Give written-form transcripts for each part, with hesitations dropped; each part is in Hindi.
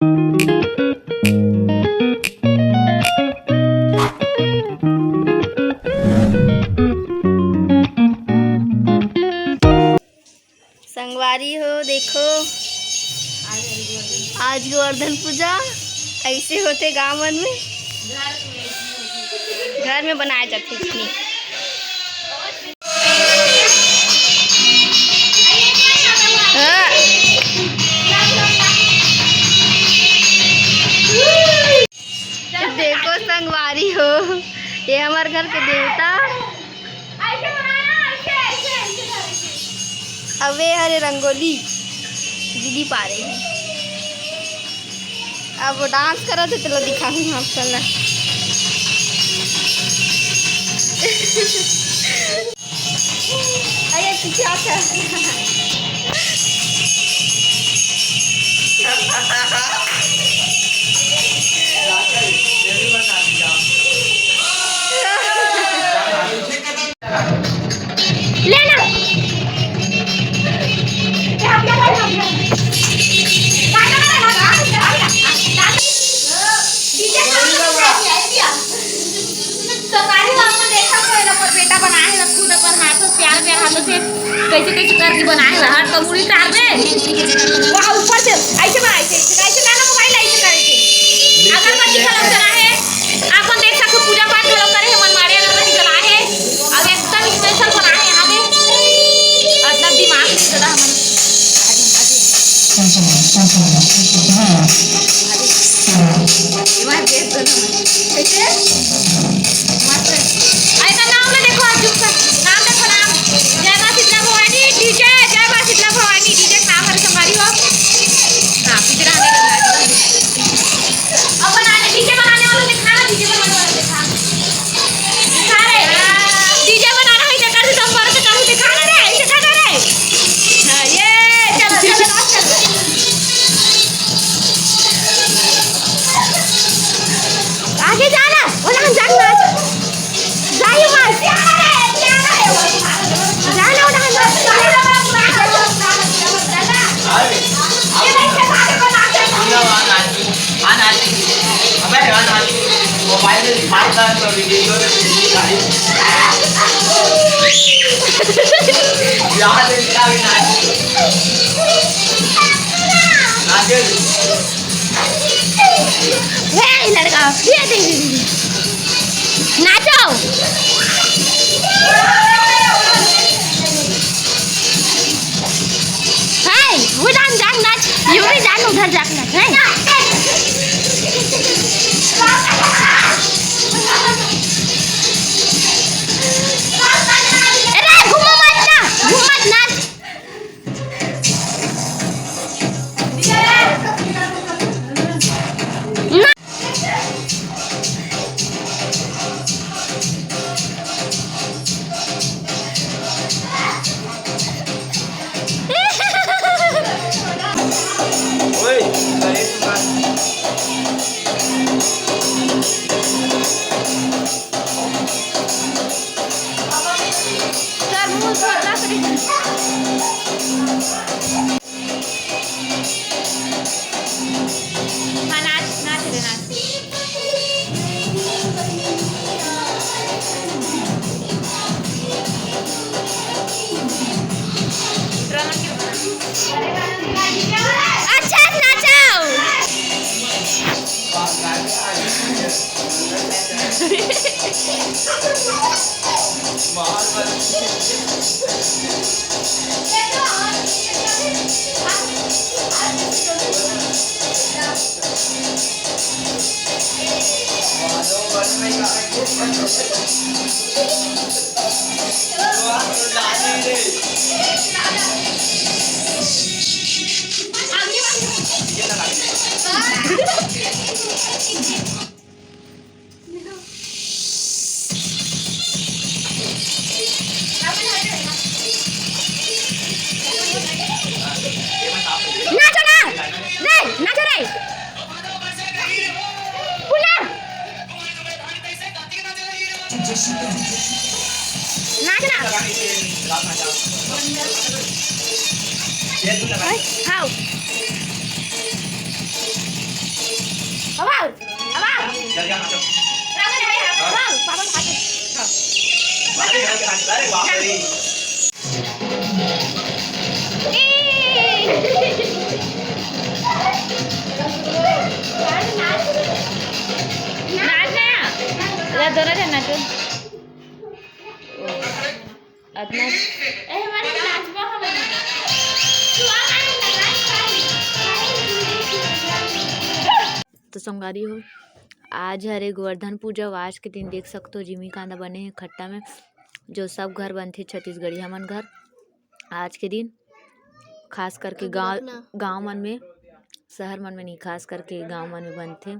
संगवारी हो देखो, आज गोवर्धन पूजा ऐसे होते गाँव में घर में बनाया जाते इतनी। देखो संगवारी हो, ये हमारे घर के देवता अवे हरे रंगोली दीदी पा रही है। अब वो डांस करा थे चलो दिखाऊंगा आप चलना। अरे क्या कैसे कैसे करके बनाए हर तो मुड़ी तार दे वहां ऊपर से ऐसे बनाए थे कैसे गाना मोबाइल ऐसे करे थे अगरबत्ती खलम चला है आपन देख सकते पूजा पाठ खलम करे है मन मारे अगरबत्ती जला है अब एकदम स्पेशल बना है यहां में मतलब दिमाग नहीं चला हमन दिमाग देख दो कैसे मस्त ऐसा नाम में देखो अजूब सा नाम देखो नाम जय मां शीतला भवानी डीजे जय मां शीतला भवानी डीजे नाम हर संभारी हो हां पिछड़ा आने लगा अब बनाने डीजे बनाने वाला दिखा डीजे बनाने वाला दिखा रहे डीजे बनाना है जकर से तुम बार से करू दिखा रे ऐसे कर रे हां ये चलो चलो आगे जाना ओला हम जाना जाइयो मत जाना ओला हम मोबाइल में दिखाता तो वीडियो में दिखाई याद दिखा भी ना आगे हे लड़का ये देख नाचो हाय उधर जाक नाच यू भी जान उधर जाक नाच है अरे घूमो मत ना घूम मत नाच ओए करे अच्छा नाचो नाचो ना रे नाचो रे पुनः नाचना हाउ चल जा नाटक हाँ, पापा को खाते हाँ। अरे बाप रे नाचना दोनों जन नाचो अपना तो संगारी हो आज हरे गोवर्धन पूजा। आज के दिन देख सकते हो जिमी कांदा बने हैं खट्टा में, जो सब घर बनते छत्तीसगढ़िया मन घर। आज के दिन खास करके गांव मन में, शहर मन में नहीं, खास करके गांव मन में बनते।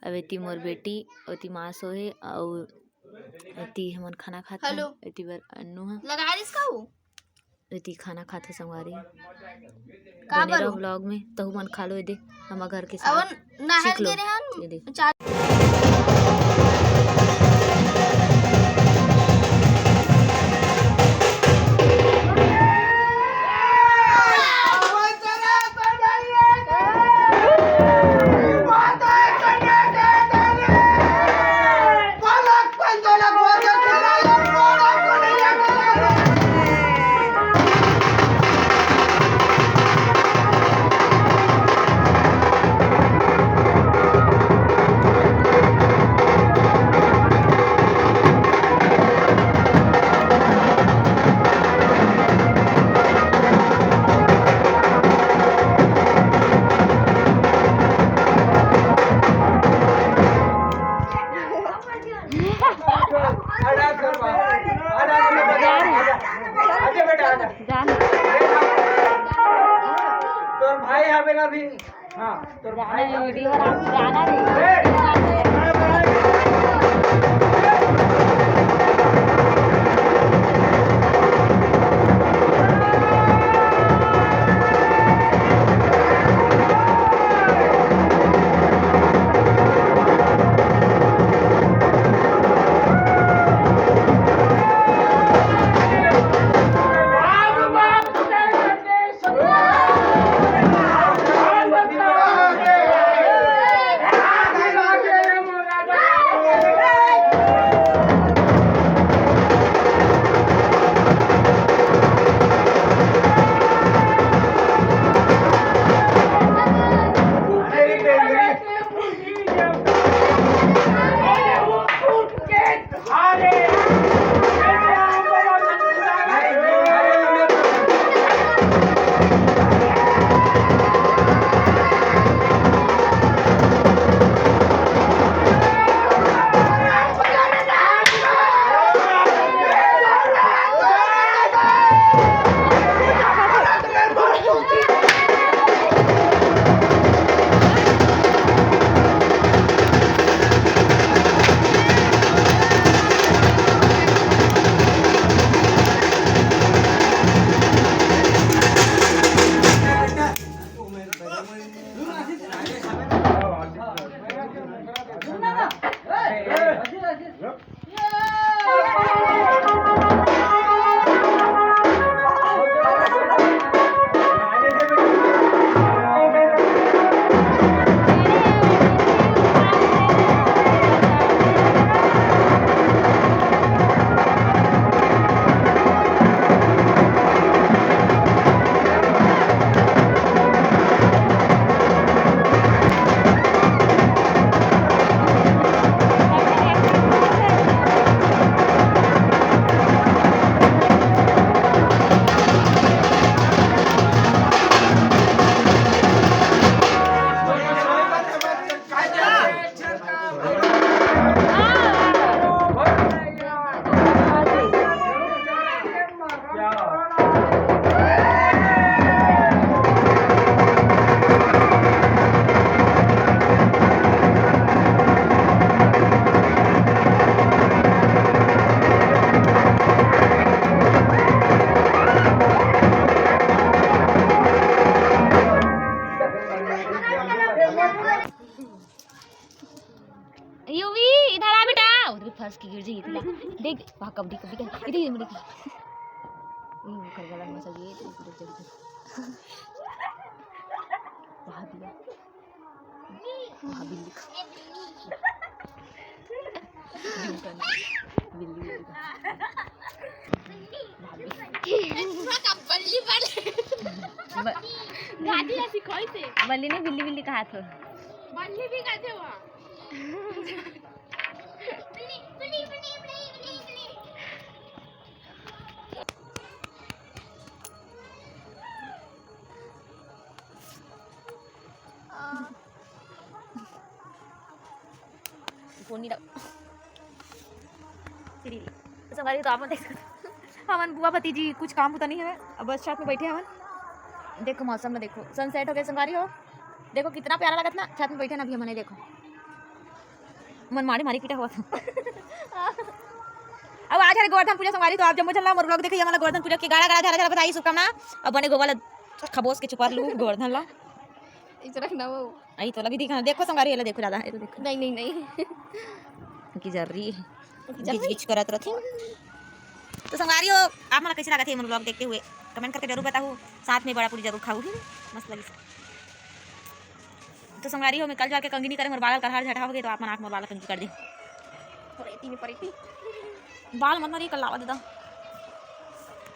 अब एती मोर बेटी ओती माँ सोहे और एती हमन खाना खाते हैं। एती बर अन्नू है लगा इसका वो एती खाना खाते संगवारी का बने रहो बरू व्लॉग में। तहु मन खा लो दे हम घर के अवन साथ नहर सीख लो गिरे हन ये देख। चार तोर भाई आवेला भी हाँ तोर भाई वीडियो जाना रे यूवी इधर आ बेटा, उधर फंस के गिर जाएगी। देख वहाँ कबड्डी कबड्डी का इधर इधर देख ये कर गला में सज ये तो इधर चल वहाँ दिया वहाँ बिल्ली गाड़ी ऐसी कोई से बल्ली ने बिल्ली बिल्ली कहा था। बल्ली भी कहते वहाँ तो संगारी तो आप देख सकते हमन बुआ भतीजी कुछ काम होता नहीं है अब बस छत में बैठे हमन। देखो मौसम में देखो सनसेट हो गया संगारी हो देखो कितना प्यारा लगत ना छत में बैठे ना अभी हमने देखो मन मारी मारी पीटा हुआ था। अब आज है गोवर्धन पूजा संगारी तो आप जम्मू चलना मोर ब्लॉग देखिए हमारा गोवर्धन पूजा के गाड़ा गाड़ा झाला बताइए शुभकामना। अब बने गोवाला खबोस के छुपा लूं गोवर्धन ला इस रखना वो आई तो लगी दिखा देखो संगारी वाला देखो ज्यादा है तो देखो नहीं नहीं नहीं की जर्री गिच गिच करत रहती। तो संगारी हो आप मला कैसे लगा थे मन ब्लॉग देखते हुए कमेंट करके जरूर बताओ साथ में बड़ा पूरी जरूर खाऊंगी मस्त लगी। तो संगारी हो मैं कल जाके कंगी नहीं करे मोर बाल करहार झटाओगे तो आप मन आँख मोर बाल कंगी कर दे परेती में परेती बाल मत मारी कल लावा देता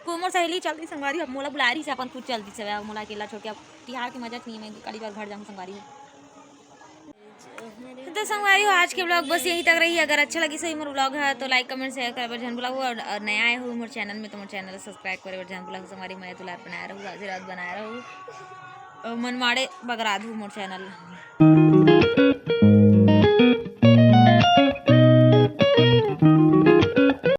कुमोर सहेली चलती संगारी अब मोला बुला रही से अपन खुद चलती से अब मोला अकेला छोड़ के अब तिहार की मजा नहीं मैं कड़ी बार घर जाऊँ संगारी हो। तो संगवारी हो आज के ब्लॉग बस यहीं तक रही। अगर अच्छा लगी सही मोर ब्लॉग है तो लाइक कमेंट शेयर कर जन बुलाओ और नया आए हो मोर चैनल में तो मोर चैनल सब्सक्राइब करे जन बुलाओ संगवारी मैं तुलार बनाया रहूँ आशीर्वाद बनाया रहूँ मन माड़े बगरा दूँ मोर चैनल।